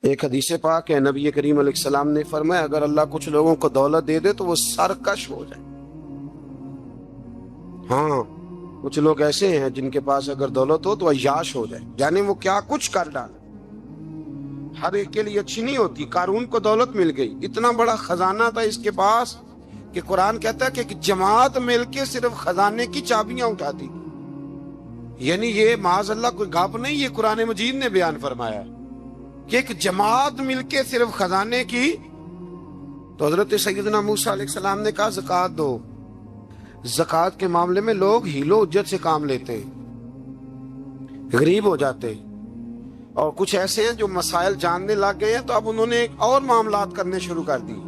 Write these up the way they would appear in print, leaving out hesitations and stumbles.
ایک حدیث پاک ہے، نبی کریم علیہ السلام نے فرمایا اگر اللہ کچھ لوگوں کو دولت دے دے تو وہ سرکش ہو جائے۔ ہاں، کچھ لوگ ایسے ہیں جن کے پاس اگر دولت ہو تو عیاش ہو جائے، یعنی وہ کیا کچھ کر ڈالے۔ ہر ایک کے لیے اچھی نہیں ہوتی۔ قارون کو دولت مل گئی، اتنا بڑا خزانہ تھا اس کے پاس کہ قرآن کہتا ہے کہ ایک جماعت مل کے صرف خزانے کی چابیاں اٹھاتی تھی۔ یعنی یہ معاذ اللہ کوئی گپ نہیں، یہ قرآن مجید نے بیان فرمایا کہ ایک جماعت مل کے صرف خزانے کی۔ تو حضرت سیدنا موسیٰ علیہ السلام نے کہا زکوٰۃ دو۔ زکوٰۃ کے معاملے میں لوگ ہیل و حجت سے کام لیتے ہیں، غریب ہو جاتے ہیں، اور کچھ ایسے ہیں جو مسائل جاننے لگ گئے ہیں تو اب انہوں نے اور معاملات کرنے شروع کر دی۔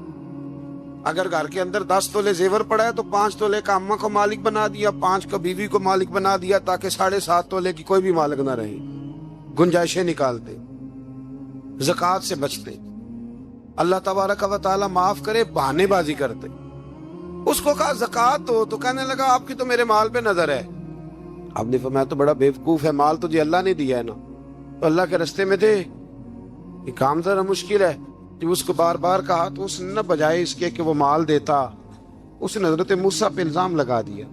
اگر گھر کے اندر 10 تولے زیور پڑا ہے تو 5 تولے کا اماں کو مالک بنا دیا، 5 کا بیوی کو مالک بنا دیا، تاکہ 7.5 تولے کی کوئی بھی مالک نہ رہے۔ گنجائشیں نکالتے، زکوٰۃ سے بچتے۔ اللہ تبارک و تعالی معاف کرے، بہانے بازی کرتے۔ اس کو کہا زکوٰۃ دو تو کہنے لگا آپ کی تو میرے مال پہ نظر ہے۔ آپ نے فرمایا تو بڑا بیوقوف ہے، مال تو جی اللہ نے دیا ہے نا، تو اللہ کے رستے میں دے۔ یہ کام ذرا مشکل ہے۔ جب اس کو بار بار کہا تو اس نے نہ بجائے اس کے کہ وہ مال دیتا، اس نے حضرت موسیٰ پہ الزام لگا دیا،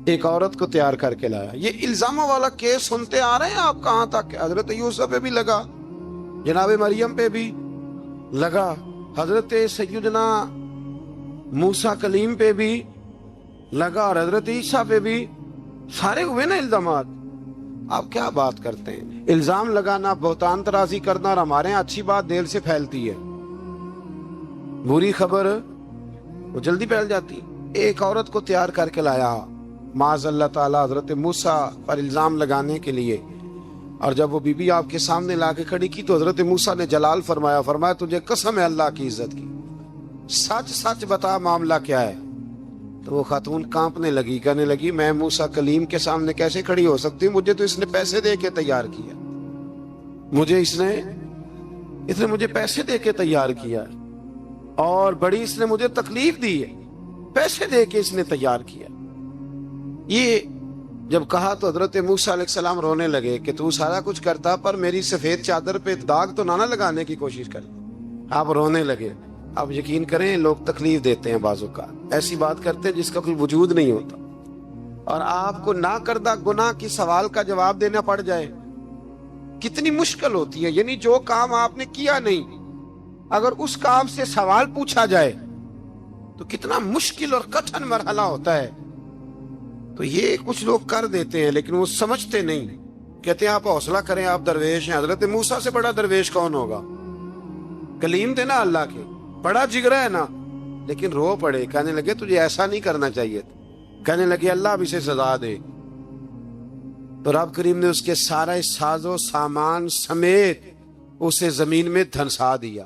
ایک عورت کو تیار کر کے لایا۔ یہ الزاموں والا کیس سنتے آ رہے ہیں آپ کہاں تک؟ حضرت یوسف پہ بھی لگا، جناب مریم پہ بھی لگا، حضرت سیدنا موسیٰ کلیم پہ بھی لگا، اور حضرت عیسیٰ پہ بھی سارے ہوئے نا الزامات۔ آپ کیا بات کرتے ہیں؟ الزام لگانا، بہتان ترازی کرنا، اور ہمارے یہاں اچھی بات دیر سے پھیلتی ہے، بری خبر وہ جلدی پھیل جاتی۔ ایک عورت کو تیار کر کے لایا معاذ اللہ تعالی حضرت موسیٰ پر الزام لگانے کے لیے، اور جب وہ بی بی آپ کے سامنے لا کے کھڑی کی تو حضرت موسیٰ نے جلال فرمایا تجھے قسم ہے اللہ کی عزت کی، سچ سچ بتا معاملہ کیا ہے۔ تو وہ خاتون کانپنے لگی، کہنے لگی میں موسیٰ کلیم کے سامنے کیسے کھڑی ہو سکتی ہوں؟ مجھے تو اس نے پیسے دے کے تیار کیا، مجھے اس نے مجھے پیسے دے کے تیار کیا، اور بڑی اس نے مجھے تکلیف دی ہے، پیسے دے کے اس نے تیار کیا۔ یہ جب کہا تو حضرت موسیٰ علیہ السلام رونے لگے کہ تو سارا کچھ کرتا پر میری سفید چادر پہ داغ تو نہ لگانے کی کوشش کر۔ آپ رونے لگے۔ آپ یقین کریں لوگ تکلیف دیتے ہیں، بعض اوقات ایسی بات کرتے ہیں جس کا کوئی وجود نہیں ہوتا، اور آپ کو نہ کردہ گناہ کی سوال کا جواب دینا پڑ جائے، کتنی مشکل ہوتی ہے۔ یعنی جو کام آپ نے کیا نہیں، اگر اس کام سے سوال پوچھا جائے تو کتنا مشکل اور کٹھن مرحلہ ہوتا ہے۔ تو یہ کچھ لوگ کر دیتے ہیں لیکن وہ سمجھتے نہیں، کہتے ہیں آپ حوصلہ کریں، آپ درویش ہیں۔ حضرت موسیٰ سے بڑا درویش کون ہوگا؟ کلیم تھے نا اللہ کے، بڑا جگرا ہے نا، لیکن رو پڑے، کہنے لگے تجھے ایسا نہیں کرنا چاہیے تھا، کہنے لگے اللہ اب اسے سزا دے۔ تو رب کریم نے اس کے سارا ساز و سامان سمیت اسے زمین میں دھنسا دیا،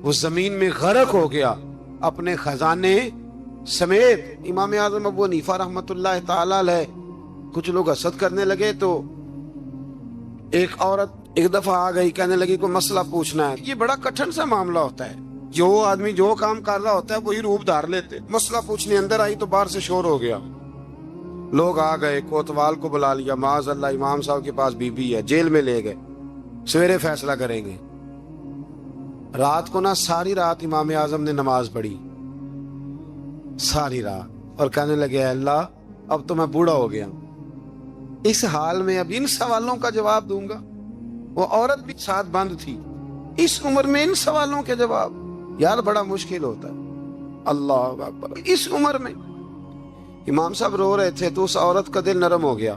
وہ زمین میں غرق ہو گیا اپنے خزانے سمیت۔ امام اعظم ابو حنیفہ رحمۃ اللہ تعالی علیہ، کچھ لوگ حسد کرنے لگے تو ایک عورت ایک دفعہ آ گئی، کہنے لگی کوئی مسئلہ پوچھنا ہے۔ یہ بڑا کٹھن سا معاملہ ہوتا ہے، جو آدمی جو کام کر رہا ہوتا ہے وہی روپ دھار لیتے۔ مسئلہ پوچھنے اندر آئی تو باہر سے شور ہو گیا، لوگ آ گئے، کوتوال کو بلا لیا، معاذ اللہ امام صاحب کے پاس بی بی ہے، جیل میں لے گئے، سویرے فیصلہ کریں گے۔ رات کو ساری رات امام اعظم نے نماز پڑھی، ساری رات، اور کہنے لگے اے اللہ اب تو میں بوڑھا ہو گیا، اس حال میں اب ان سوالوں کا جواب دوں گا۔ وہ عورت بھی ساتھ بند تھی، اس عمر میں ان سوالوں کے جواب، یار بڑا مشکل ہوتا ہے۔ اللہ اکبر، اس عمر میں۔ امام صاحب رو رہے تھے تو اس عورت کا دل نرم ہو گیا،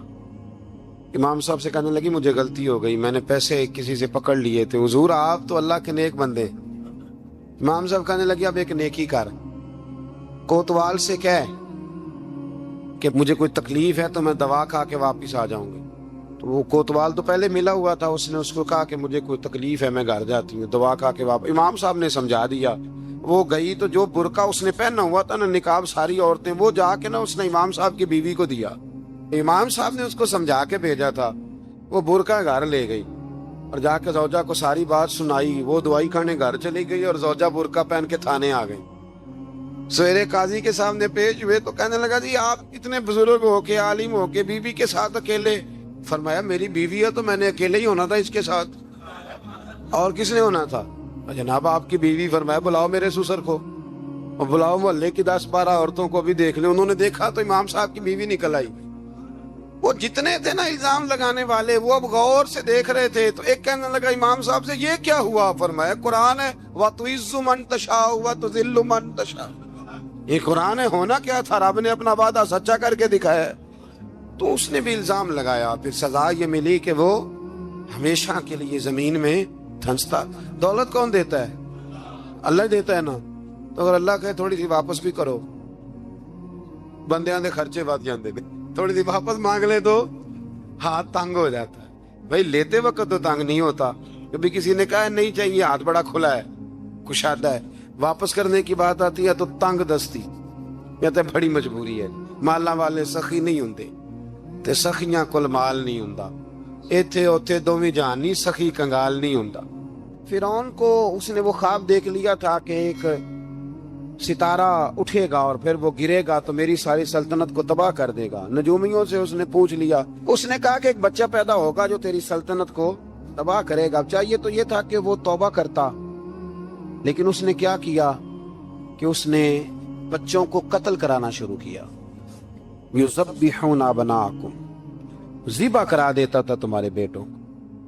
امام صاحب سے کہنے لگی مجھے غلطی ہو گئی، میں نے پیسے کسی سے پکڑ لیے تھے، حضور آپ تو اللہ کے نیک بندے۔ امام صاحب کہنے لگے اب ایک نیکی کر، کوتوال سے کہہ کہ مجھے کوئی تکلیف ہے تو میں دوا کھا کے واپس آ جاؤں گی۔ تو وہ کوتوال تو پہلے ملا ہوا تھا، اس نے اس کو کہا کہ مجھے کوئی تکلیف ہے میں گھر جاتی ہوں، دوا کھا کے واپس۔ امام صاحب نے سمجھا دیا، وہ گئی تو جو برقع اس نے پہنا ہوا تھا نا، نقاب ساری عورتیں، وہ جا کے اس نے امام صاحب کی بیوی کو دیا۔ امام صاحب نے اس کو سمجھا کے بھیجا تھا، وہ برقع گھر لے گئی اور جا کے زوجہ کو ساری بات سنائی، وہ دوائی کھانے گھر چلی گئی اور زوجہ برقع پہن کے تھانے آ گئی۔ سویرے قاضی کے سامنے پیش ہوئے تو کہنے لگا جی آپ اتنے بزرگ ہو کے عالم ہو کے بیوی کے ساتھ اکیلے؟ فرمایا میری بیوی ہے تو میں نے اکیلے ہی ہونا تھا اس کے ساتھ۔ اور کس نے ہونا تھا؟ جناب آپ کی بیوی فرمایا بلاؤ میرے سسر کو، اور بلاؤ محلے کی 10-12 عورتوں کو بھی دیکھ لیں۔ انہوں نے دیکھا تو امام صاحب کی بیوی نکل آئی۔ وہ جتنے تھے نا الزام لگانے والے، وہ اب غور سے دیکھ رہے تھے، تو ایک کہنے لگا امام صاحب سے یہ کیا ہوا؟ فرمایا قرآن ہے وَتُعِزُّ مَن تَشَاءُ وَتُذِلُّ مَن تَشَاءُ، یہ قرآن ہے، ہونا کیا تھا؟ رب نے اپنا وعدہ سچا کر کے دکھایا ہے۔ تو اس نے بھی الزام لگایا، پھر سزا یہ ملی کہ وہ ہمیشہ کے لیے زمین میں دھنستا۔ دولت کون دیتا ہے؟ اللہ دیتا ہے نا، تو اگر اللہ کہے تھوڑی سی واپس بھی کرو، بندیاں دے خرچے بات جاندے نے، تھوڑی سی واپس مانگ لے تو ہاتھ تنگ ہو جاتا ہے۔ بھائی لیتے وقت تو تنگ نہیں ہوتا، کبھی کسی نے کہا نہیں چاہیے، ہاتھ بڑا کھلا ہے، کشادہ ہے، واپس کرنے کی بات آتی ہے تو تنگ دستی، کہتے بڑی مجبوری ہے۔ مالا والے سخی نہیں ہوندے تے سخیاں کول مال نہیں ہوندا، ایتھے اوتھے دوویں جہان نہیں، سخی کنگال نہیں ہوندا۔ فرعون کو اس نے وہ خواب دیکھ لیا تھا کہ ایک ستارہ اٹھے گا اور پھر وہ گرے گا تو میری ساری سلطنت کو تباہ کر دے گا۔ نجومیوں سے اس نے پوچھ لیا، اس نے کہا کہ ایک بچہ پیدا ہوگا جو تیری سلطنت کو تباہ کرے گا۔ چاہیے تو یہ تھا کہ وہ توبہ کرتا، لیکن اس نے کیا کیا کہ اس نے بچوں کو قتل کرانا شروع کیا۔ یذبحون ابناءکم، ذبح کرا دیتا تھا تمہارے بیٹوں کو،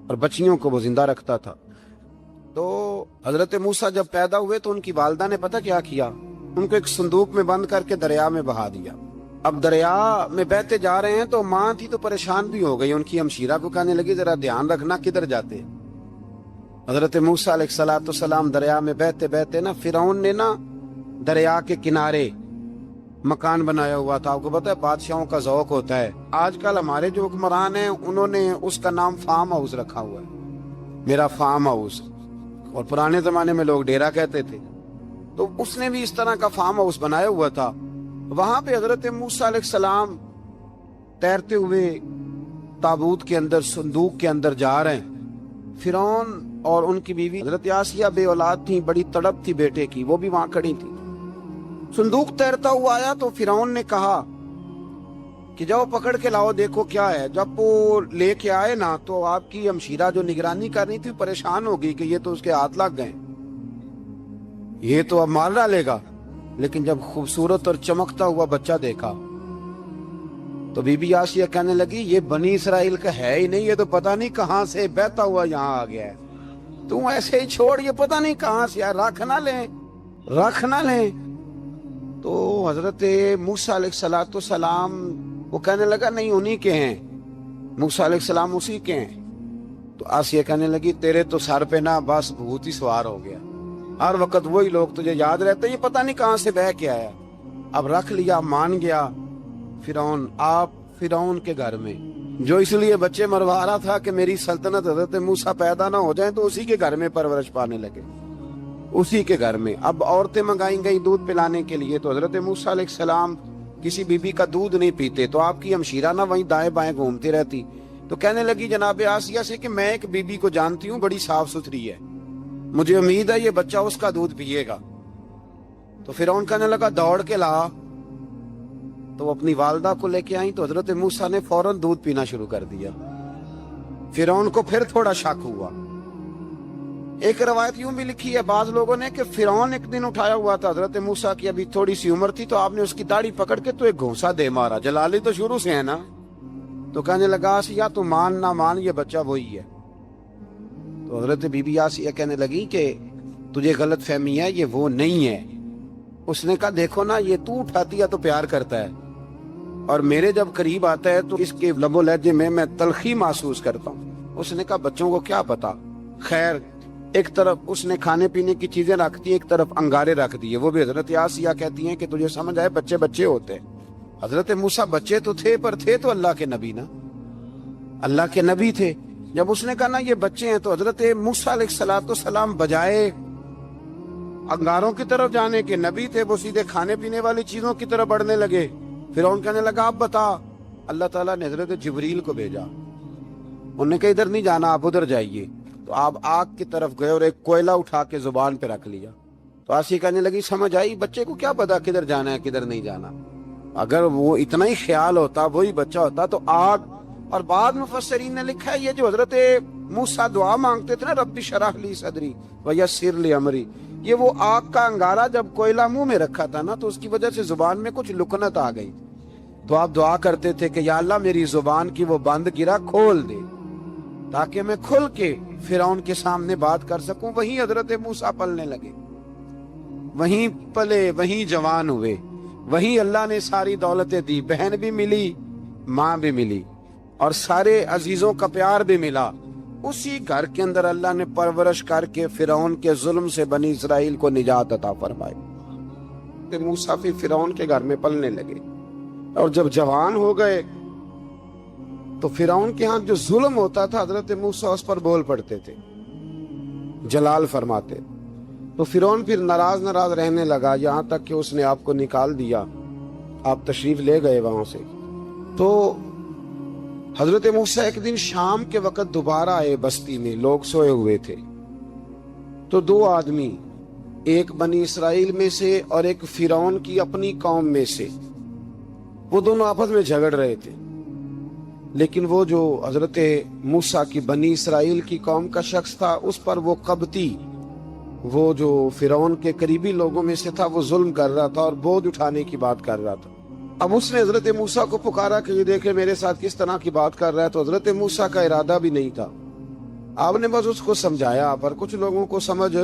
اور بچیوں کو وہ زندہ رکھتا تھا۔ تو حضرت موسیٰ جب پیدا ہوئے تو ان کی والدہ نے پتہ کیا کیا؟ ان کو ایک صندوق میں بند کر کے دریا میں بہا دیا۔ اب دریا میں بہتے جا رہے ہیں تو ماں تھی تو پریشان بھی ہو گئی، ان کی ہمشیرہ کو کہنے لگی ذرا دھیان رکھنا کدھر جاتے۔ حضرت موسیٰ علیہ السلام دریا میں بہتے بہتے نا، فرعون نے نا دریا کے کنارے مکان بنایا ہوا تھا۔ آپ کو پتہ ہے بادشاہوں کا ذوق ہوتا ہے، آج کل ہمارے جو حکمران ہیں انہوں نے اس کا نام فارم ہاؤس رکھا ہوا ہے، میرا فارم ہاؤس، اور پرانے زمانے میں لوگ ڈیرا کہتے تھے۔ تو اس نے بھی اس طرح کا فارم ہاؤس بنایا ہوا تھا۔ وہاں پہ حضرت موسیٰ علیہ السلام تیرتے ہوئے تابوت کے اندر، صندوق کے اندر جا رہے ہیں۔ فرعون اور ان کی بیوی حضرت آسیہ بے اولاد تھیں، بڑی تڑپ تھی بیٹے کی، وہ بھی وہاں کھڑی تھی۔ صندوق تیرتا ہوا آیا تو فرعون نے کہا کہ جاؤ پکڑ کے لاؤ، دیکھو کیا ہے۔ جب وہ لے کے آئے نا تو آپ کی ہمشیرہ جو نگرانی کر رہی تھی پریشان ہو گئی کہ یہ تو اس کے ہاتھ لگ گئے، یہ تو اب مار ڈالے گا۔ لیکن جب خوبصورت اور چمکتا ہوا بچہ دیکھا تو بی بی آسیہ کہنے لگی یہ بنی اسرائیل کا ہے ہی نہیں، یہ تو پتہ نہیں کہاں سے بہتا ہوا یہاں آ گیا ہے، تم ایسے ہی چھوڑ، یہ پتہ نہیں کہاں سے ہے، رکھ نہ لیں۔ تو حضرت موسیٰ علیہ السلام وہ کہنے لگا نہیں انہی کے ہیں، موسیٰ علیہ السلام اسی کے ہیں۔ تو آسیہ کہنے لگی تیرے تو سر پہ نا بس بھوت ہی سوار ہو گیا، ہر وقت وہی لوگ تجھے یاد رہتے ہیں، یہ پتہ نہیں کہاں سے بہ کے آیا۔ اب رکھ لیا، مان گیا فرعون، آپ فرعون کے گھر میں جو اس لیے بچے مروا رہا تھا کہ میری سلطنت حضرت موسیٰ پیدا نہ ہو جائیں، تو اسی کے گھر میں پرورش پانے لگے، اسی کے گھر میں۔ اب عورتیں منگائیں گئی دودھ پلانے کے لیے، تو حضرت موسیٰ علیہ السلام کسی بی بی کا دودھ نہیں پیتے، تو آپ کی ہمشیرہ نہ وہیں دائیں بائیں گھومتی رہتی۔ تو کہنے لگی جناب آسیہ سے کہ میں ایک بی بی کو جانتی ہوں، بڑی صاف ستھری ہے، مجھے امید ہے یہ بچہ اس کا دودھ پیے گا۔ تو فرعون کہنے لگا دوڑ کے لا، تو وہ اپنی والدہ کو لے کے آئیں، تو حضرت موسیٰ نے فوراً دودھ پینا شروع کر دیا۔ فرعون کو پھر تھوڑا شک ہوا۔ ایک روایت یوں بھی لکھی ہے بعض لوگوں نے کہ فرعون ایک دن اٹھایا ہوا تھا، حضرت موسیٰ کی ابھی تھوڑی سی عمر تھی، تو آپ نے اس کی داڑھی پکڑ کے تو ایک گھونسا دے مارا، جلالی تو شروع سے ہے نا۔ تو کہنے لگا آسیہ تو مان نہ مان، یہ بچہ وہی ہے۔ تو حضرت بی بی آسیہ کہنے لگی کہ تجھے غلط فہمی ہے، یہ وہ نہیں ہے۔ اس نے کہا دیکھو نا، یہ تو اٹھاتی ہے تو پیار کرتا ہے، اور میرے جب قریب آتا ہے تو اس کے لب و لہجے میں تلخی محسوس کرتا ہوں۔ اس نے کہا بچوں کو کیا پتا۔ خیر، ایک طرف اس نے کھانے پینے کی چیزیں رکھتی، ایک طرف انگارے رکھ دیے۔ وہ بھی حضرت آسیہ کہتی ہیں کہ تجھے سمجھ آئے بچے بچے ہوتے ہیں۔ حضرت موسیٰ بچے تو تھے، پر تھے تو اللہ کے نبی نا، اللہ کے نبی تھے۔ جب اس نے کہا نا یہ بچے ہیں، تو حضرت موسیٰ علیہ السلام بجائے انگاروں کی طرف جانے کے، نبی تھے، وہ سیدھے کھانے پینے والی چیزوں کی طرف بڑھنے لگے۔ فرعون کہنے لگا اب بتا۔ اللہ تعالیٰ نے حضرت جبریل کو بھیجا، انہوں نے کہا ادھر نہیں جانا، آپ ادھر جائیے۔ تو آپ آگ کی طرف گئے اور ایک کوئلہ اٹھا کے زبان پہ رکھ لیا۔ تو آسیہ کہنے لگی سمجھ آئی، بچے کو کیا پتا کدھر جانا ہے کدھر نہیں جانا، اگر وہ اتنا ہی خیال ہوتا، وہی بچہ ہوتا تو آگ اور بعد مفسرین نے لکھا ہے یہ جو حضرت موسیٰ دعا مانگتے تھے نا، رب شرح لی صدری ویسر لی امری، یہ وہ آگ کا انگارہ جب کوئلہ منہ میں رکھا تھا نا تو اس کی وجہ سے زبان میں کچھ لکنت آ گئی، تو آپ دعا کرتے تھے کہ یا اللہ میری زبان کی وہ بند گرا کھول دے تاکہ میں کھل کے فرعون کے سامنے بات کر سکوں۔ وہیں حضرت موسیٰ پلنے لگے، وہیں پلے، وہیں جوان ہوئے، وہیں اللہ نے ساری دولتیں دی، بہن بھی ملی، ماں بھی ملی، اور سارے عزیزوں کا پیار بھی ملا۔ اسی گھر کے اندر اللہ نے پرورش کر کے فرعون کے ظلم سے بنی اسرائیل کو نجات عطا فرمائی۔ موسیٰ پھر فرعون کے گھر میں پلنے لگے، اور جب جوان ہو گئے تو فرعون کے ہاں جو ظلم ہوتا تھا حضرت موسیٰ اس پر بول پڑتے تھے، جلال فرماتے، تو فرعون پھر ناراض رہنے لگا، یہاں تک کہ اس نے آپ کو نکال دیا، آپ تشریف لے گئے وہاں سے۔ تو حضرت موسیٰ ایک دن شام کے وقت دوبارہ آئے بستی میں، لوگ سوئے ہوئے تھے، تو دو آدمی، ایک بنی اسرائیل میں سے اور ایک فرعون کی اپنی قوم میں سے، وہ دونوں آپس میں جھگڑ رہے تھے، لیکن وہ جو حضرت موسیٰ کی بنی اسرائیل کی قوم کا شخص تھا اس پر وہ قبطی، وہ جو فرعون کے قریبی لوگوں میں سے تھا، وہ ظلم کر رہا تھا اور بوجھ اٹھانے کی بات کر رہا تھا۔ اب اس نے حضرت موسیٰ کو پکارا کہ یہ دیکھے میرے ساتھ کس طرح کی بات کر رہا ہے، تو حضرت موسیٰ کا ارادہ بھی نہیں تھا، آپ نے بس اس کو سمجھایا، پر کچھ لوگوں کو سمجھ،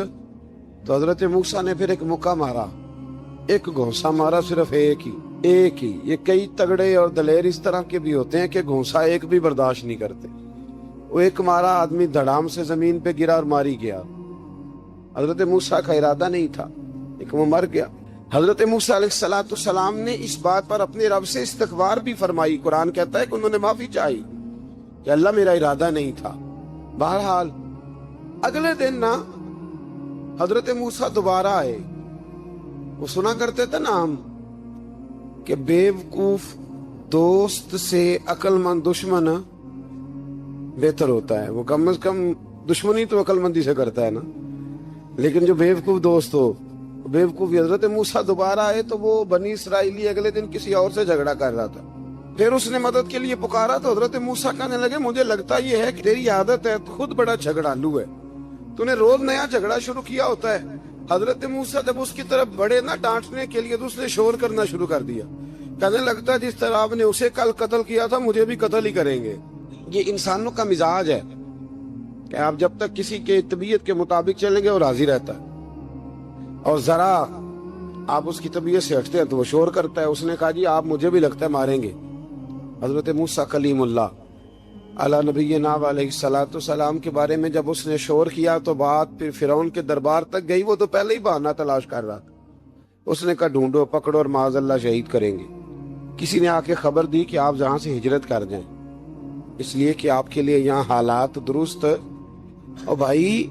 تو حضرت موسیٰ نے پھر ایک مکہ مارا، ایک گھونسا مارا، صرف ایک ہی۔ یہ کئی تگڑے اور دلیر اس طرح کے بھی ہوتے ہیں کہ گھونسا ایک بھی برداشت نہیں کرتے، وہ ایک مارا، آدمی دھڑام سے زمین پہ گرا اور ماری گیا۔ حضرت موسیٰ کا ارادہ نہیں تھا لیکن وہ مر گیا۔ حضرت موسیٰ علیہ السلام نے اس بات پر اپنے رب سے استغفار بھی فرمائی، قرآن کہتا ہے کہ انہوں نے معافی چاہی کہ اللہ میرا ارادہ نہیں تھا۔ بہرحال اگلے دن نا حضرت موسیٰ دوبارہ آئے، وہ سنا کرتے تھے نا ہم کہ بیوقوف دوست سے عقل مند دشمن بہتر ہوتا ہے، وہ کم از کم دشمنی تو عقل مندی سے کرتا ہے نا، لیکن جو بیوقوف دوست ہو بیوقوف۔ حضرت موسیٰ دوبارہ آئے تو وہ بنی اسرائیلی اگلے دن کسی اور سے جھگڑا کر رہا تھا، پھر اس نے مدد کے لیے پکارا تو حضرت موسیٰ کہنے لگے مجھے لگتا یہ ہے کہ تیری عادت ہے، خود بڑا جھگڑالو ہے، تو نے روز نیا جھگڑا شروع کیا ہوتا ہے۔ حضرت موسیٰ جب اس کی طرف بڑھے نا ڈانٹنے کے لیے تو اس نے شور کرنا شروع کر دیا، کہنے لگتا ہے جس طرح آپ نے اسے کل قتل کیا تھا مجھے بھی قتل ہی کریں گے۔ یہ انسانوں کا مزاج ہے کہ آپ جب تک کسی کے طبیعت کے مطابق چلیں گے وہ راضی رہتا ہے، اور ذرا آپ اس کی طبیعت سے ہٹتے ہیں تو وہ شور کرتا ہے۔ اس نے کہا جی آپ مجھے بھی لگتا ہے ماریں گے۔ حضرت موسیٰ کلیم اللہ علی نبینا علیہ السلام کے بارے میں جب اس نے شور کیا تو بات پھر فرعون کے دربار تک گئی، وہ تو پہلے ہی بہانہ تلاش کر رہا تھا۔ اس نے کہا ڈھونڈو، پکڑو اور معاذ اللہ شہید کریں گے۔ کسی نے آ کے خبر دی کہ آپ جہاں سے ہجرت کر جائیں، اس لیے کہ آپ کے لیے یہاں حالات درست، اور بھائی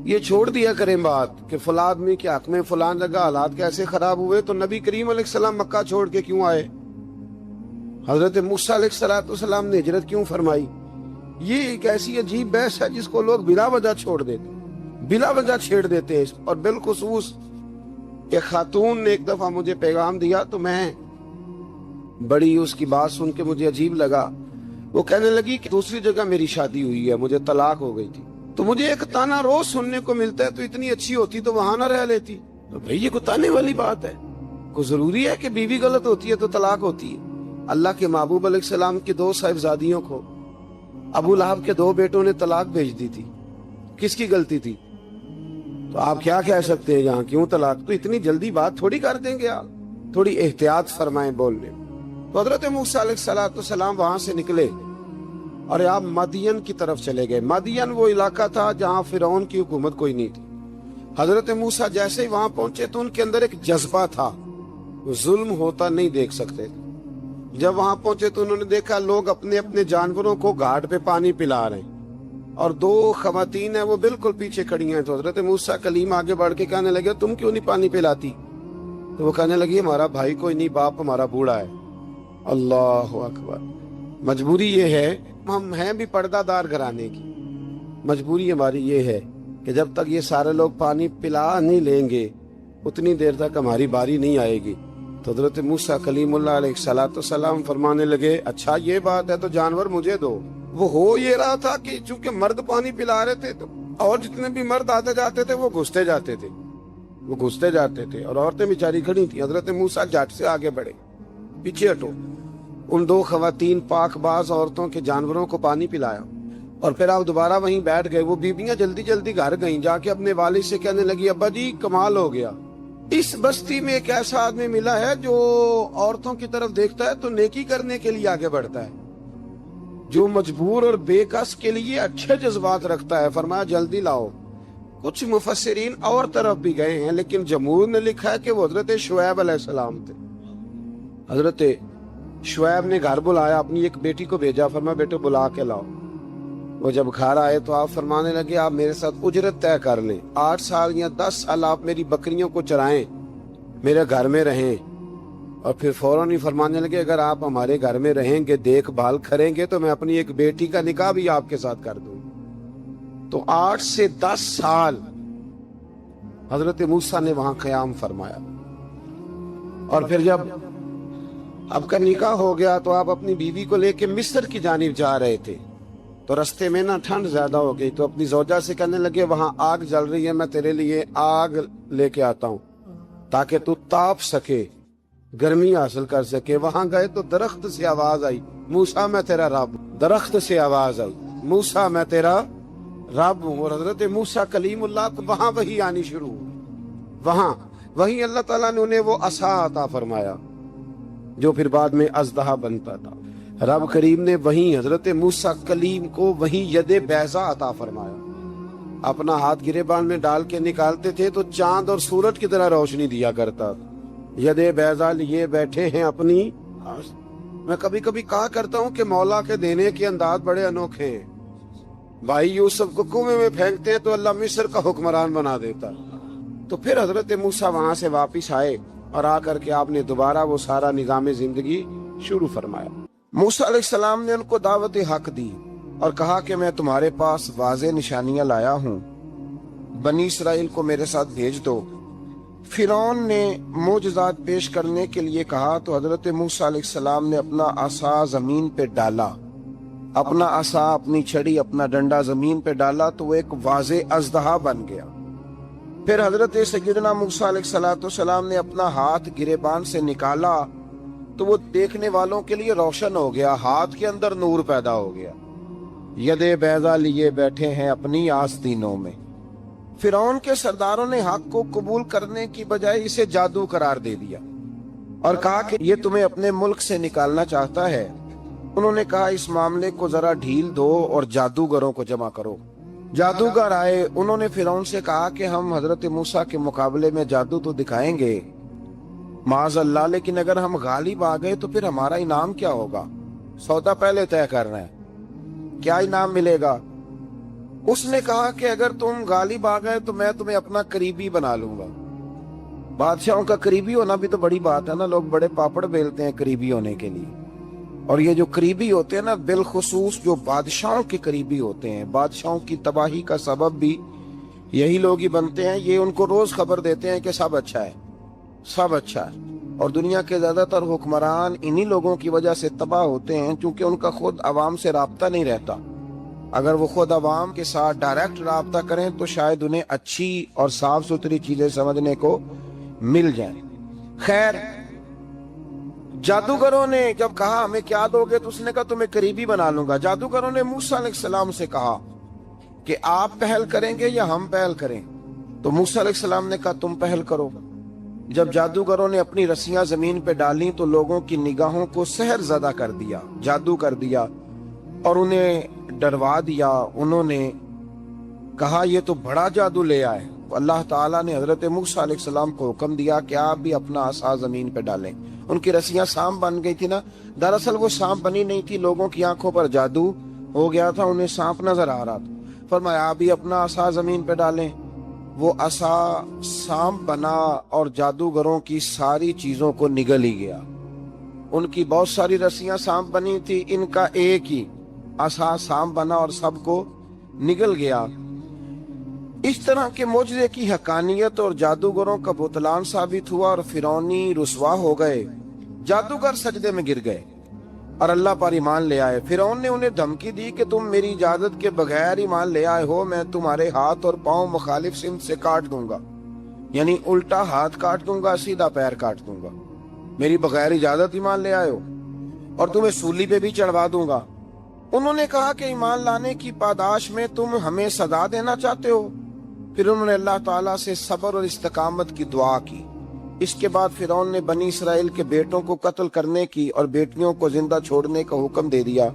یہ چھوڑ دیا کریں بات کہ فلاں آدمی کے حق میں فلاں جگہ حالات کیسے خراب ہوئے، تو نبی کریم علیہ السلام مکہ چھوڑ کے کیوں آئے، حضرت موسیٰ علیہ السلام نے ہجرت کیوں فرمائی؟ یہ ایک ایسی عجیب بحث ہے جس کو لوگ بلا وجہ چھوڑ دیتے، بلا وجہ چھیڑ دیتے ہیں۔ اور بالخصوص ایک خاتون نے ایک دفعہ مجھے پیغام دیا تو میں بڑی اس کی بات سن کے مجھے عجیب لگا، وہ کہنے لگی کہ دوسری جگہ میری شادی ہوئی ہے، مجھے طلاق ہو گئی تھی، تو مجھے ایک تانا روز سننے کو ملتا ہے، تو اتنی اچھی ہوتی تو وہاں نہ رہ لیتی۔ تو بھئی یہ کوئی تانے والی بات ہے؟ کوئی ضروری ہے کہ بیوی غلط ہوتی ہے تو طلاق ہوتی ہے؟ اللہ کے محبوب علیہ السلام کی 2 صاحبزادیوں کو ابو لہب کے 2 بیٹوں نے طلاق بھیج دی تھی، کس کی غلطی تھی؟ تو آپ کیا کہہ سکتے ہیں یہاں کیوں طلاق؟ تو اتنی جلدی بات تھوڑی کر دیں گے آپ، تھوڑی احتیاط فرمائیں بولنے۔ تو حضرت موسیٰ علیہ السلام وہاں سے نکلے اور آپ مدین کی طرف چلے گئے۔ مدین وہ علاقہ تھا جہاں فرعون کی حکومت کوئی نہیں تھی۔ حضرت موسیٰ جیسے ہی وہاں پہنچے تو ان کے اندر ایک جذبہ تھا، ظلم ہوتا نہیں دیکھ سکتے۔ جب وہاں پہنچے تو انہوں نے دیکھا لوگ اپنے اپنے جانوروں کو گھاٹ پہ پانی پلا رہے ہیں، اور 2 خواتین ہیں وہ بالکل پیچھے کھڑی ہیں۔ تو حضرت موسیٰ کلیم آگے بڑھ کے کہنے لگے تم کیوں نہیں پانی پلاتی؟ تو وہ کہنے لگی ہمارا بھائی کوئی نہیں، باپ ہمارا بوڑھا ہے۔ اللہ اکبر۔ مجبوری یہ ہے، ہم ہیں بھی پردہ دار گھرانے کی، مجبوری ہماری یہ ہے کہ جب تک یہ سارے لوگ پانی پلا نہیں لیں گے اتنی دیر تک ہماری باری نہیں آئے گی۔ تو حضرت موسیٰ کلیم اللہ علیہ السلام فرمانے لگے اچھا یہ بات ہے تو جانور مجھے دو۔ وہ ہو یہ رہا تھا کہ چونکہ مرد پانی پلا رہے تھے تو اور جتنے بھی مرد آتے جاتے تھے وہ گھستے جاتے تھے اور عورتیں بیچاری کھڑی تھیں۔ حضرت موسیٰ جھٹ سے آگے بڑھے، پیچھے ہٹو۔ ان دو خواتین پاک باز عورتوں کے جانوروں کو پانی پلایا اور پھر آپ دوبارہ وہیں بیٹھ گئے۔ وہ بیبیاں جلدی جلدی گھر گئیں، جا کے اپنے والد سے کہنے لگی ابا جی کمال ہو گیا، اس بستی میں ایک ایسا آدمی ملا ہے جو عورتوں کی طرف دیکھتا ہے تو نیکی کرنے کے لیے آگے بڑھتا ہے، جو مجبور اور بے کس کے لیے اچھے جذبات رکھتا ہے۔ فرمایا جلدی لاؤ۔ کچھ مفسرین اور طرف بھی گئے ہیں لیکن جمہور نے لکھا ہے کہ وہ حضرت شعیب علیہ السلام تھے۔ حضرت شعیب نے گھر بلایا، اپنی ایک بیٹی کو بھیجا، فرمایا بیٹے بلا کے لاؤ۔ وہ جب گھر آئے تو آپ فرمانے لگے آپ میرے ساتھ اجرت طے کر لیں، 8 سال یا 10 سال آپ میری بکریوں کو چرائیں، میرے گھر میں رہیں۔ اور پھر فوراً ہی فرمانے لگے اگر آپ ہمارے گھر میں رہیں گے، دیکھ بھال کریں گے تو میں اپنی ایک بیٹی کا نکاح بھی آپ کے ساتھ کر دوں۔ تو 8 سے 10 سال حضرت موسیٰ نے وہاں قیام فرمایا۔ اور پھر جب آپ کا نکاح ہو گیا تو آپ اپنی بیوی کو لے کے مصر کی جانب جا رہے تھے، تو رستے میں نا ٹھنڈ زیادہ ہو گئی، تو اپنی زوجہ سے کہنے لگے وہاں آگ جل رہی ہے، میں تیرے لیے آگ لے کے آتا ہوں تاکہ تو تاپ سکے، گرمی حاصل کر سکے۔ وہاں گئے تو درخت سے آواز آئی موسیٰ میں تیرا رب، درخت سے آواز آئی موسیٰ میں تیرا رب ہوں۔ اور حضرت موسیٰ کلیم اللہ کو وہاں وحی آنی شروع ہوئی، وہیں اللہ تعالیٰ نے انہیں وہ عصا عطا فرمایا جو پھر بعد میں اژدہا بنتا تھا۔ رب کریم نے وہیں حضرت موسیٰ کلیم کو وہیں ید بیضا عطا فرمایا۔ اپنا ہاتھ گریبان میں ڈال کے نکالتے تھے تو چاند اور سورج کی طرح روشنی دیا کرتا تھا۔ ید بیضا لیے بیٹھے ہیں اپنی۔ میں کبھی کبھی کہا کرتا ہوں کہ مولا کے دینے کے انداز بڑے انوکھے ہیں۔ بھائی یوسف کو کنویں میں پھینکتے ہیں تو اللہ مصر کا حکمران بنا دیتا۔ تو پھر حضرت موسیٰ وہاں سے واپس آئے اور آ کر کے آپ نے دوبارہ وہ سارا نظام زندگی شروع فرمایا۔ موسیٰ علیہ السلام نے ان کو دعوت حق دی اور کہا کہ میں تمہارے پاس واضح نشانیاں لایا ہوں، بنی اسرائیل کو میرے ساتھ بھیج دو۔ فرعون نے معجزات پیش کرنے کے لیے کہا تو حضرت موسیٰ علیہ السلام نے اپنا عصا زمین پہ ڈالا، اپنا عصا، اپنی چھڑی، اپنا ڈنڈا زمین پہ ڈالا تو وہ ایک واضح اژدہا بن گیا۔ پھر حضرت سیدنا موسیٰ علیہ السلام نے اپنا ہاتھ گریبان سے نکالا تو وہ دیکھنے والوں کے لیے روشن ہو گیا، ہاتھ کے اندر نور پیدا ہو گیا۔ ید بیضا لیے بیٹھے ہیں اپنی آستینوں میں۔ فرعون کے سرداروں نے حق کو قبول کرنے کی بجائے اسے جادو قرار دے دیا اور کہا کہ یہ تمہیں اپنے ملک سے نکالنا چاہتا ہے۔ انہوں نے کہا اس معاملے کو ذرا ڈھیل دو اور جادوگروں کو جمع کرو۔ جادوگر آئے، انہوں نے فرعون سے کہا کہ ہم حضرت موسیٰ کے مقابلے میں جادو تو دکھائیں گے معاذ اللہ، لیکن اگر ہم غالب آ گئے تو پھر ہمارا انعام کیا ہوگا؟ سودا پہلے طے کرنا ہے، کیا انعام ملے گا؟ اس نے کہا کہ اگر تم غالب آ گئے تو میں تمہیں اپنا قریبی بنا لوں گا۔ بادشاہوں کا قریبی ہونا بھی تو بڑی بات ہے نا، لوگ بڑے پاپڑ بیلتے ہیں قریبی ہونے کے لیے، اور یہ جو قریبی ہوتے ہیں نا، بالخصوص جو بادشاہوں کے قریبی ہوتے ہیں، بادشاہوں کی تباہی کا سبب بھی یہی لوگ ہی بنتے ہیں۔ یہ ان کو روز خبر دیتے ہیں کہ سب اچھا ہے، سب اچھا ہے، اور دنیا کے زیادہ تر حکمران انہی لوگوں کی وجہ سے تباہ ہوتے ہیں کیونکہ ان کا خود عوام سے رابطہ نہیں رہتا۔ اگر وہ خود عوام کے ساتھ ڈائریکٹ رابطہ کریں تو شاید انہیں اچھی اور صاف ستھری چیزیں سمجھنے کو مل جائیں۔ خیر، جادوگروں نے جب کہا ہمیں کیا دو گے تو اس نے کہا تمہیں قریبی بنا لوں گا۔ جادوگروں نے موسیٰ علیہ السلام سے کہا کہ آپ پہل کریں گے یا ہم پہل کریں؟ تو موسیٰ علیہ السلام نے کہا تم پہل کرو۔ جب جادوگروں نے اپنی رسیاں زمین پہ ڈالیں تو لوگوں کی نگاہوں کو سحر زدہ کر دیا، جادو کر دیا اور انہیں ڈروا دیا۔ انہوں نے کہا یہ تو بڑا جادو لے آئے۔ اللہ تعالیٰ نے حضرت موسیٰ علیہ السلام کو حکم دیا کہ آپ بھی اپنا عصا زمین پہ ڈالیں۔ ان کی رسیاں سانپ بن گئی تھی نا، دراصل وہ سانپ بنی نہیں تھی، لوگوں کی آنکھوں پر جادو ہو گیا تھا، انہیں سانپ نظر آ رہا تھا۔ فرمایا آپ بھی اپنا عصا زمین پہ ڈالیں۔ وہ عصا سانپ بنا اور جادوگروں کی ساری چیزوں کو نگل ہی گیا۔ ان کی بہت ساری رسیاں سانپ بنی تھی، ان کا ایک ہی عصا سانپ بنا اور سب کو نگل گیا۔ اس طرح کے معجزے کی حقانیت اور جادوگروں کا بطلان ثابت ہوا اور فرعونی رسوا ہو گئے۔ جادوگر سجدے میں گر گئے اور اللہ پر ایمان لے آئے۔ فرعون نے انہیں دھمکی دی کہ تم میری اجازت کے بغیر ایمان لے آئے ہو، میں تمہارے ہاتھ اور پاؤں مخالف سمت سے کاٹ دوں گا، یعنی الٹا ہاتھ کاٹ دوں گا، سیدھا پیر کاٹ دوں گا۔ میری بغیر اجازت ایمان لے آئے ہو، اور تمہیں سولی پہ بھی چڑھوا دوں گا۔ انہوں نے کہا کہ ایمان لانے کی پاداش میں تم ہمیں سزا دینا چاہتے ہو؟ پھر انہوں نے اللہ تعالیٰ سے صبر اور استقامت کی دعا کی۔ اس کے بعد فرعون نے بنی اسرائیل کے بیٹوں کو قتل کرنے کی اور بیٹیوں کو زندہ چھوڑنے کا حکم دے دیا۔